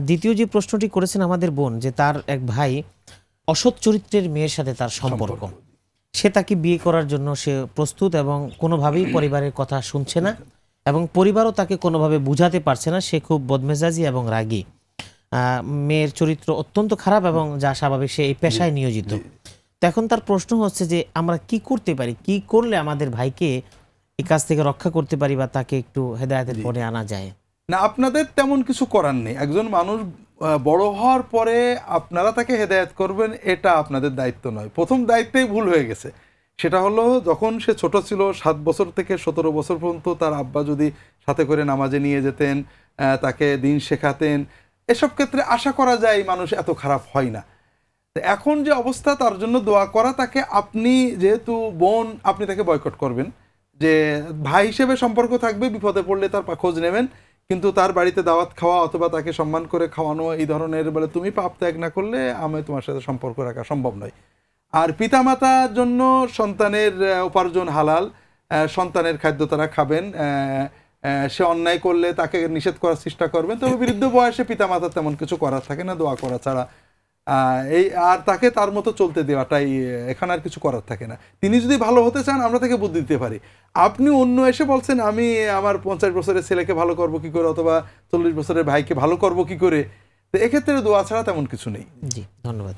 দ্বিতীয় যে প্রশ্নটি করেছেন আমাদের বোন, যে তার এক ভাই অসৎ চরিত্রের মেয়ের সাথে তার সম্পর্ক, সে তাকে বিয়ে করার জন্য সে প্রস্তুত এবং কোনোভাবেই পরিবারের কথা শুনছে না এবং পরিবারও তাকে কোনোভাবে বুঝাতে পারছে না। সে খুব বদমেজাজি এবং রাগী। মেয়ের চরিত্র অত্যন্ত খারাপ এবং যা স্বাভাবিক, সে এই পেশায় নিয়োজিত। তো এখন তার প্রশ্ন হচ্ছে যে আমরা কি করতে পারি, কি করলে আমাদের ভাইকে এই কাজ থেকে রক্ষা করতে পারি বা তাকে একটু হেদায়েতের পথে আনা যায়। না, আপনাদের তেমন কিছু করার নেই। একজন মানুষ বড় হওয়ার পরে আপনারা তাকে হেদায়েত করবেন, এটা আপনাদের দায়িত্ব নয়। প্রথম দায়িত্বেই ভুল হয়ে গেছে। সেটা হলো, যখন সে ছোট ছিল 7 বছর থেকে 17 বছর পর্যন্ত তার আব্বা যদি সাথে করে নামাজে নিয়ে যেতেন, তাকে দিন শেখাতেন, এসব ক্ষেত্রে আশা করা যায় মানুষ এত খারাপ হয় না। এখন যে অবস্থা, তার জন্য দোয়া করা। তাকে আপনি যেহেতু বোন, আপনি তাকে বয়কট করবেন, যে ভাই হিসেবে সম্পর্ক থাকবে, বিপদে পড়লে তার খোঁজ নেবেন, কিন্তু তার বাড়িতে দাওয়াত খাওয়া অথবা তাকে সম্মান করে খাওয়ানো, এই ধরনের বলে তুমি পাপ ত্যাগ না করলে আমি তোমার সাথে সম্পর্ক রাখা সম্ভব নয়। আর পিতামাতার জন্য সন্তানের উপার্জন হালাল, সন্তানের খাদ্য তারা খাবেন। সে অন্যায় করলে তাকে নিষেধ করার চেষ্টা করবেন, তবে বৃদ্ধ বয়সে পিতামাতার তেমন কিছু করার থাকে না, দোয়া করা ছাড়া। এই আর তাকে তার মতো চলতে দেওয়াটাই, এখানে আর কিছু করার থাকে না। তিনি যদি ভালো হতে চান, আমরা তাকে বুদ্ধি দিতে পারি। আপনি অন্য এসে বলছেন আমি আমার 50 বছরের ছেলেকে ভালো করব কি করে, অথবা 40 বছরের ভাইকে ভালো করব কি করে, তো এক্ষেত্রে দোয়া ছাড়া তেমন কিছু নেই। জি, ধন্যবাদ।